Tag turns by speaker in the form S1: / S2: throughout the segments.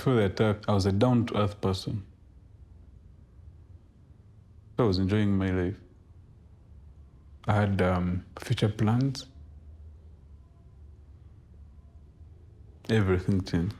S1: Before the attack, I was a down-to-earth person. I was enjoying my life. I had future plans. Everything changed.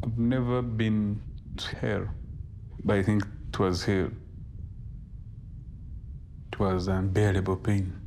S1: I've never been to hell, but I think it was hell. It was unbearable pain.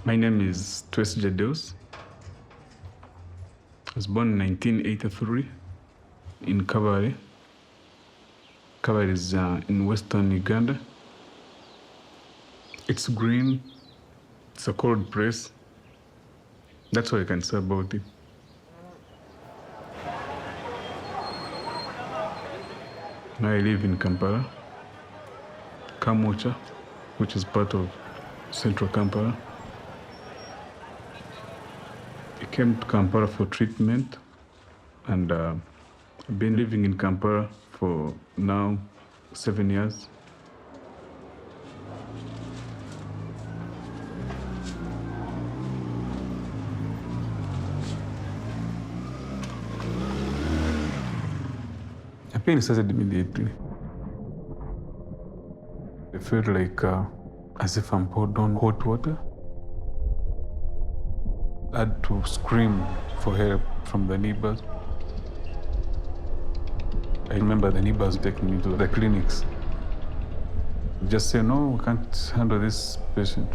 S1: My name is Deus. I was born in 1983 in Kabale. Kabale is in western Uganda. It's green. It's a cold place. That's all I can say about it. Now I live in Kampala, Kamucha, which is part of central Kampala. I came to Kampala for treatment, and I've been living in Kampala for now 7 years. The pain started immediately. I felt like as if I'm poured on hot water. I had to scream for help from the neighbors. I remember the neighbors taking me to the clinics. Just say, no, we can't handle this patient.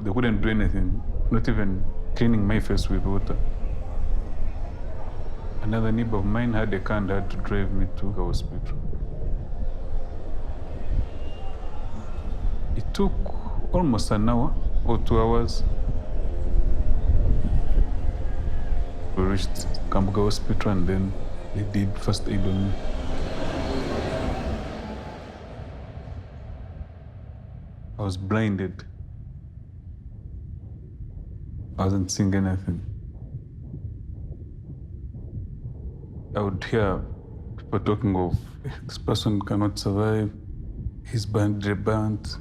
S1: They couldn't do anything, not even cleaning my face with water. Another neighbor of mine had a car and had to drive me to the hospital. It took almost an hour or 2 hours. We reached Kambuga Hospital and then they did first aid on me. I was blinded. I wasn't seeing anything. I would hear We're talking of this person cannot survive, he's burnt.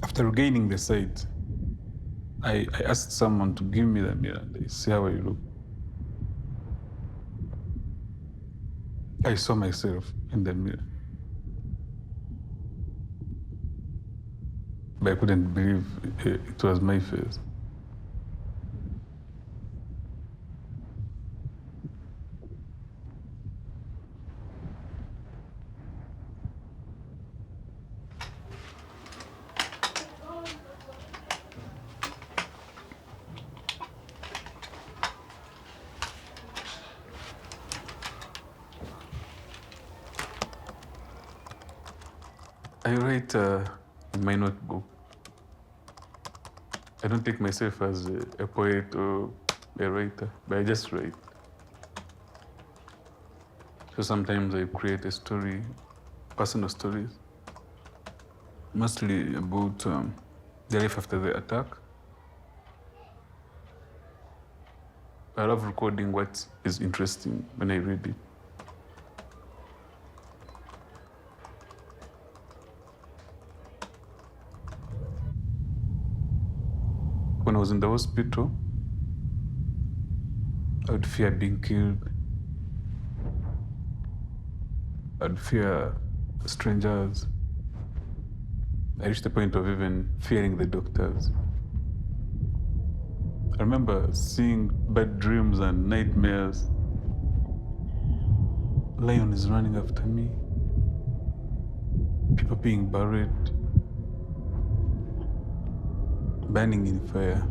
S1: After regaining the sight, I asked someone to give me the mirror. They say, how I look. I saw myself in the mirror. But I couldn't believe it was my face. I write in my notebook. I don't take myself as a poet or a writer, but I just write. So sometimes I create a story, personal stories, mostly about the life after the attack. I love recording what is interesting when I read it. When I was in the hospital, I would fear being killed. I'd fear strangers. I reached the point of even fearing the doctors. I remember seeing bad dreams and nightmares. Lions running after me. People being buried. Burning in fire.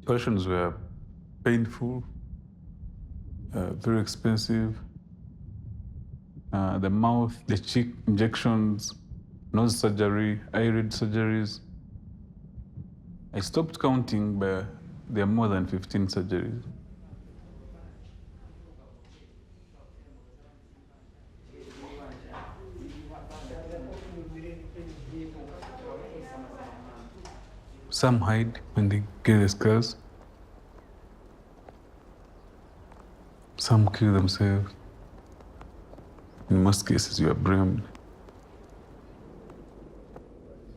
S1: Operations were painful, very expensive. The mouth, the cheek injections, nose surgery, eyelid surgeries. I stopped counting, but there are more than 15 surgeries. Some hide when they get the scars. Some kill themselves. In most cases, you are blamed.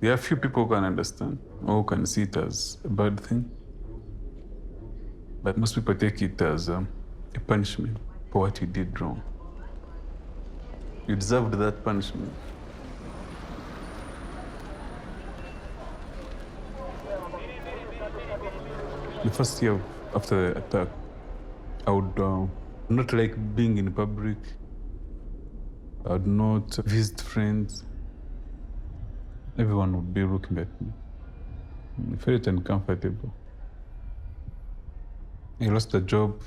S1: There are few people who can understand or who can see it as a bad thing. But most people take it as a punishment for what you did wrong. You deserved that punishment. The first year after the attack, I would not like being in public. I would not visit friends. Everyone would be looking at me. I felt uncomfortable. I lost a job.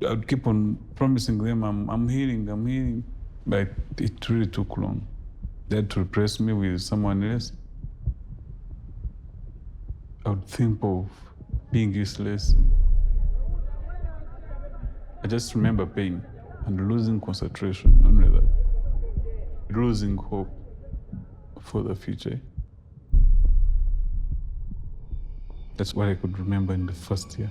S1: I would keep on promising them, I'm healing. But it really took long. They had to replace me with someone else. I would think of being useless. I just remember pain and losing concentration, only that. Losing hope for the future. That's what I could remember in the first year.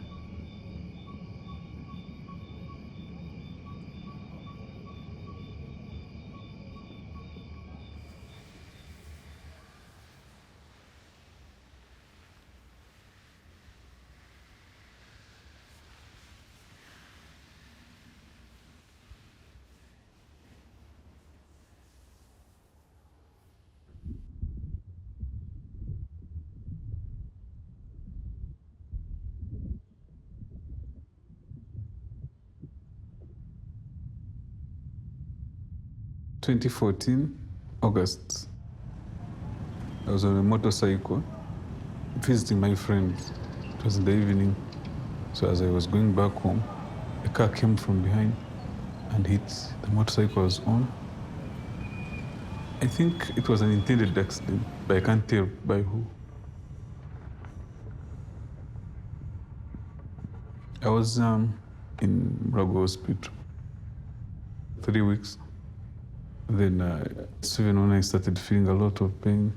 S1: (2014) August. I was on a motorcycle visiting my friends. It was in the evening. So as I was going back home, a car came from behind and hit the motorcycle I was on. I think it was an intended accident, but I can't tell by who. I was in Murago Hospital 3 weeks. Then even when I started feeling a lot of pain,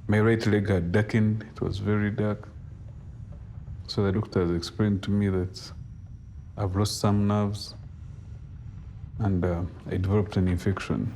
S1: my right leg had darkened. It was very dark. So the doctors explained to me that I've lost some nerves and I developed an infection.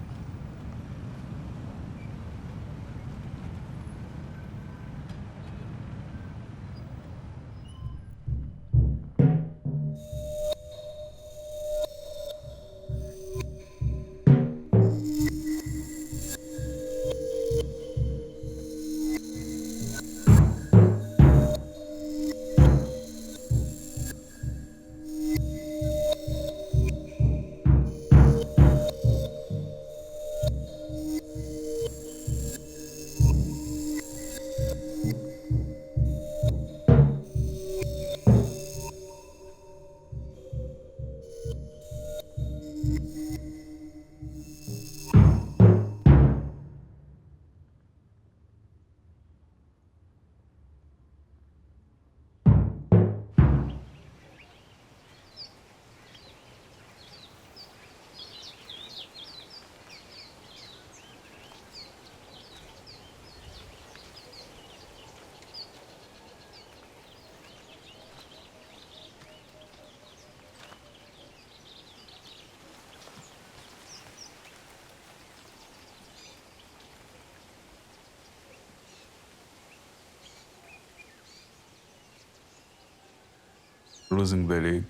S1: Losing the leg,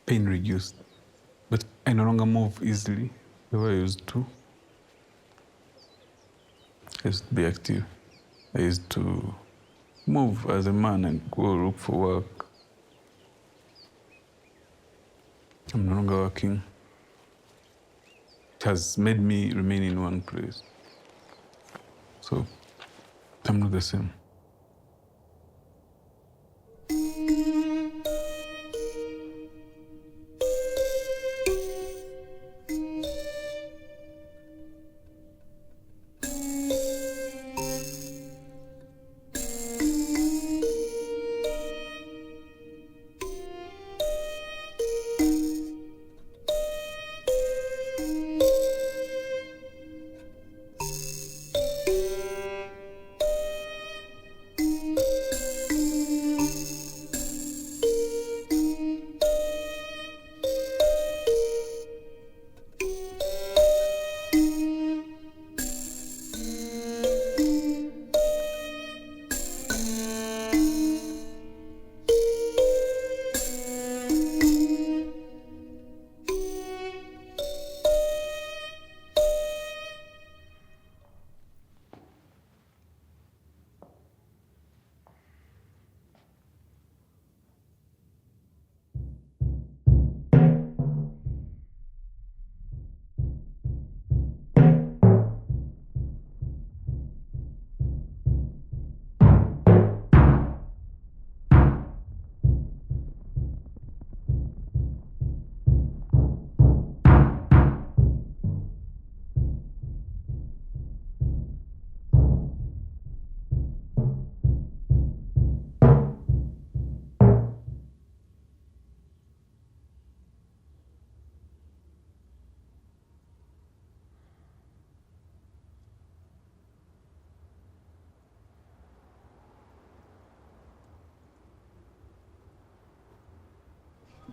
S1: pain reduced, but I no longer move easily the way I used to. I used to be active. I used to move as a man and go look for work. I'm no longer working. It has made me remain in one place. So I'm not the same.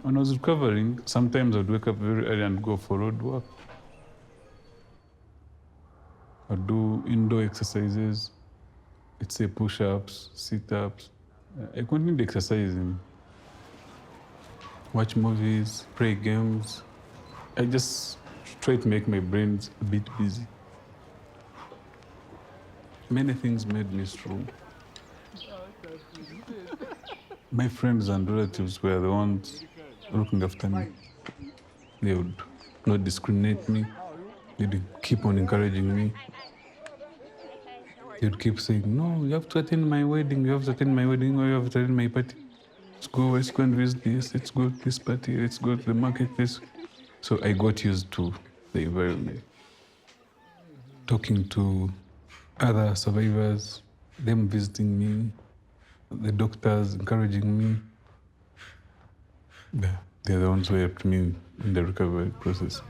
S1: When I was recovering, sometimes I'd wake up very early and go for road work. I'd do indoor exercises, let's say push-ups, sit-ups. I continued exercising, watch movies, play games. I just try to make my brain a bit busy. Many things made me strong. My friends and relatives were the ones looking after me. They would not discriminate me. They would keep on encouraging me. They would keep saying, no, you have to attend my wedding, you have to attend my wedding, or you have to attend my party. Let's go and visit this, let's go to this party, let's go to the market, this. So I got used to the environment. Talking to other survivors, them visiting me, the doctors encouraging me. They're the ones who helped me in the recovery process.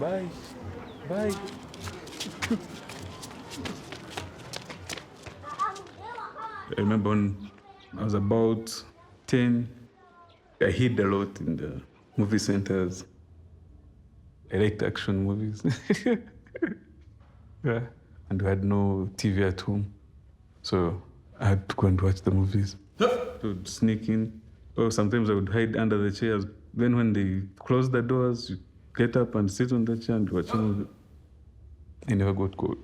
S1: Bye. Bye. I remember when I was about 10, I hid a lot in the movie centers. I liked action movies. Yeah. And we had no TV at home. So I had to go and watch the movies. I would sneak in. Or sometimes I would hide under the chairs. Then when they closed the doors, you get up and sit on the chair and watch a movie. I never got caught.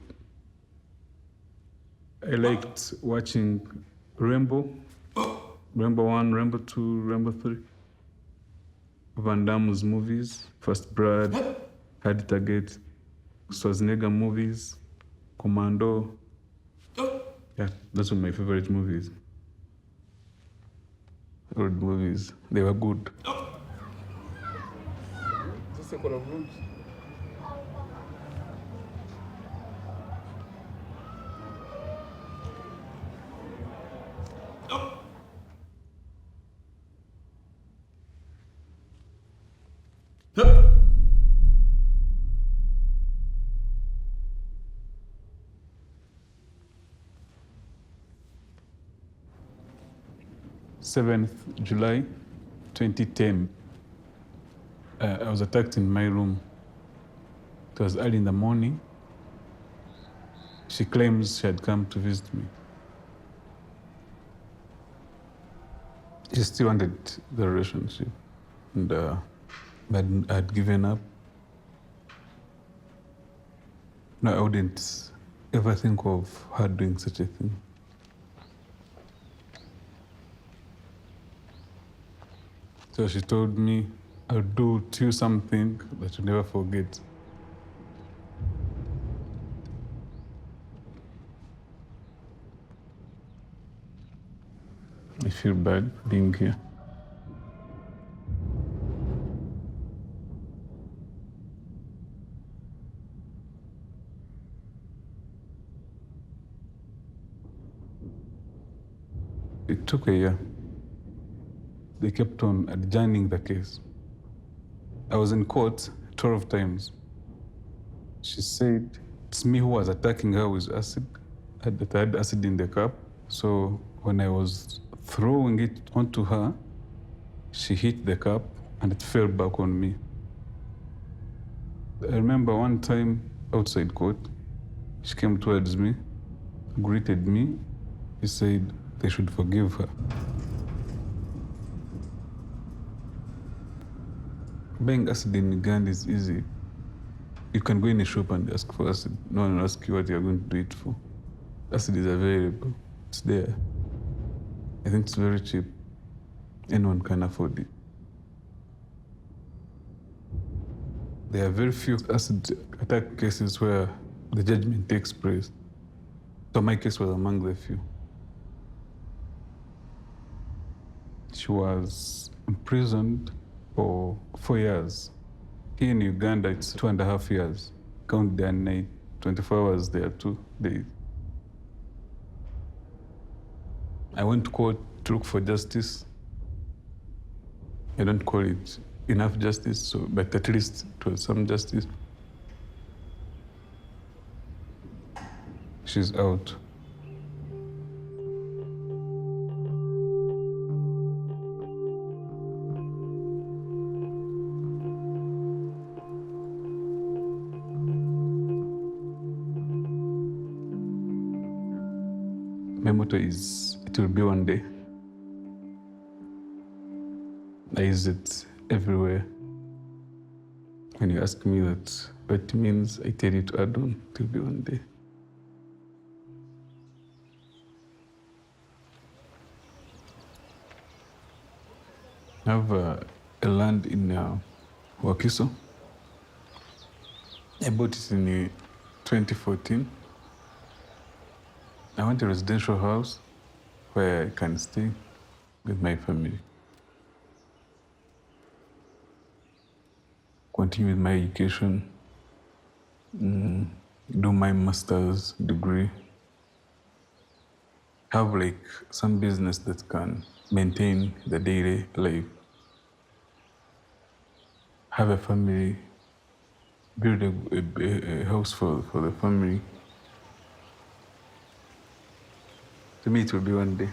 S1: I liked watching Rambo. Rambo 1, Rambo 2, Rambo 3. Van Damme's movies. First Blood, Hard Target, Schwarzenegger movies, Commando. Yeah, those were my favorite movies. Old movies. They were good. July 2010. I was attacked in my room. It was early in the morning. She claims she had come to visit me. She still wanted the relationship, and I'd given up. No, I wouldn't ever think of her doing such a thing. So she told me, I'll do to you something that you'll never forget. I feel bad being here. It took a year. They kept on adjourning the case. I was in court 12 times. She said it's me who was attacking her with acid. I had acid in the cup. So when I was throwing it onto her, she hit the cup and it fell back on me. I remember one time outside court, She came towards me, greeted me. She said they should forgive her. Buying acid in Uganda is easy. You can go in a shop and ask for acid. No one will ask you what you're going to do it for. Acid is available. It's there. I think it's very cheap. Anyone can afford it. There are very few acid attack cases where the judgment takes place. So my case was among the few. She was imprisoned for 4 years. Here in Uganda, it's 2.5 years. Count day and night, 24 hours there, 2 days. I went to court to look for justice. I don't call it enough justice, but at least it was some justice. She's out. My motto is, it will be one day. I use it everywhere. When you ask me that, what it means, I tell you to add on, it will be one day. I have a land in Wakiso. I bought it in 2014. I want a residential house where I can stay with my family. Continue with my education, do my master's degree, have like some business that can maintain the daily life, have a family, build a house for the family. To me, it will be one day.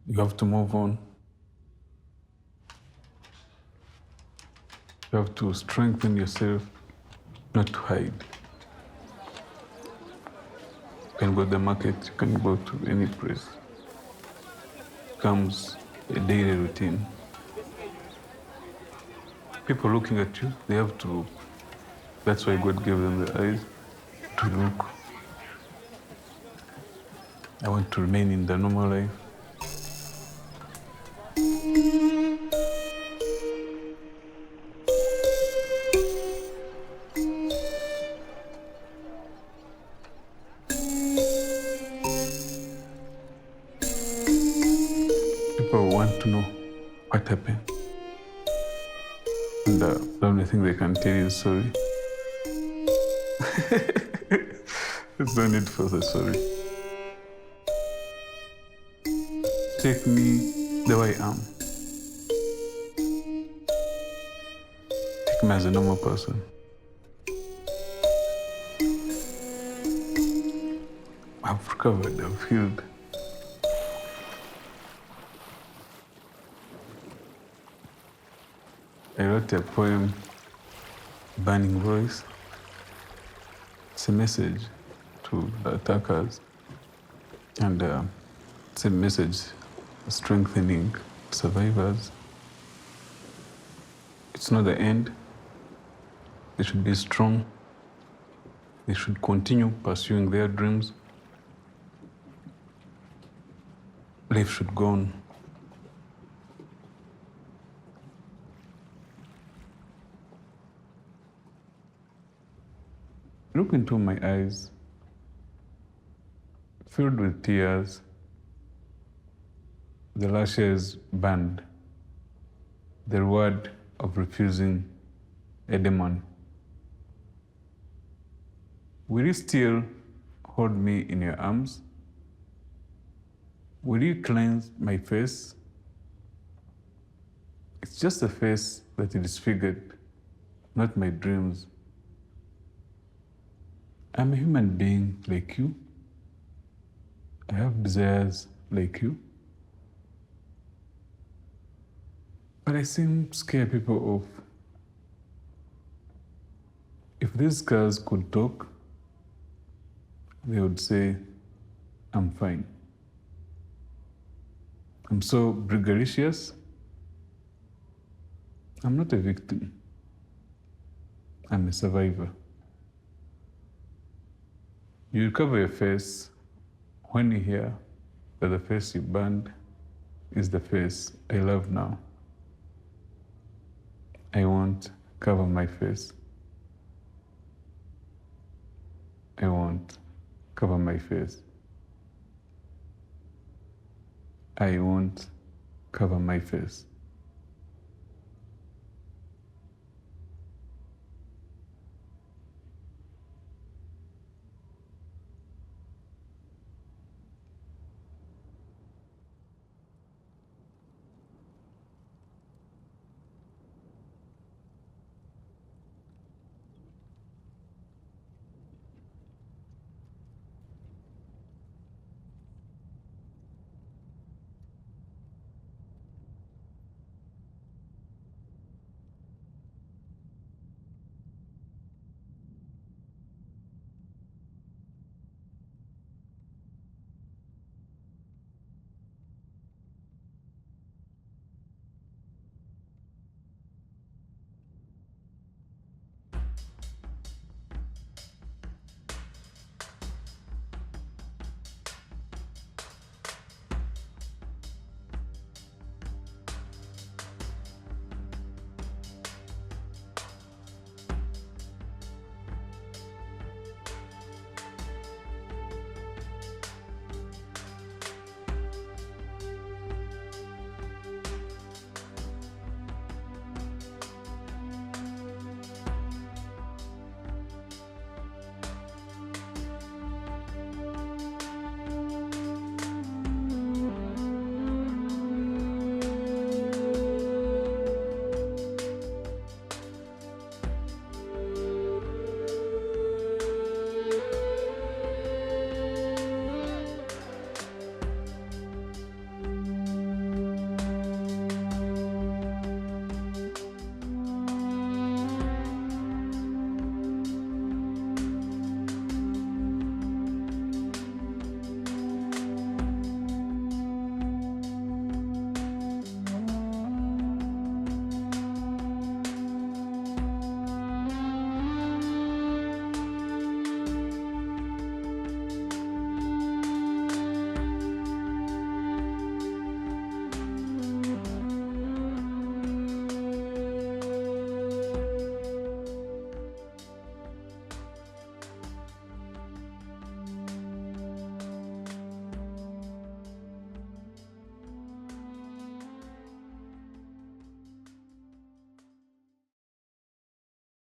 S1: You have to move on. You have to strengthen yourself, not to hide. You can go to the market, you can go to any place. It becomes a daily routine. People looking at you, they have to look. That's why God gave them the eyes to look. I want to remain in the normal life. People want to know what happened. And the only thing they can tell you is sorry. There's no need for the sorry. Take me the way I am. Take me as a normal person. I've recovered, I've healed. I wrote a poem burning voice. It's a message to the attackers, and it's a message strengthening survivors. It's not the end. They should be strong. They should continue pursuing their dreams. Life should go on. Look into my eyes, filled with tears, the lashes burned, the reward of refusing a demon. Will you still hold me in your arms? Will you cleanse my face? It's just a face that is disfigured, not my dreams. I'm a human being like you. I have desires like you. But I seem to scare people off. If these girls could talk, they would say, I'm fine. I'm so braggadocious. I'm not a victim. I'm a survivor. You cover your face when you hear that the face you burned is the face I love now. I won't cover my face. I won't cover my face. I won't cover my face.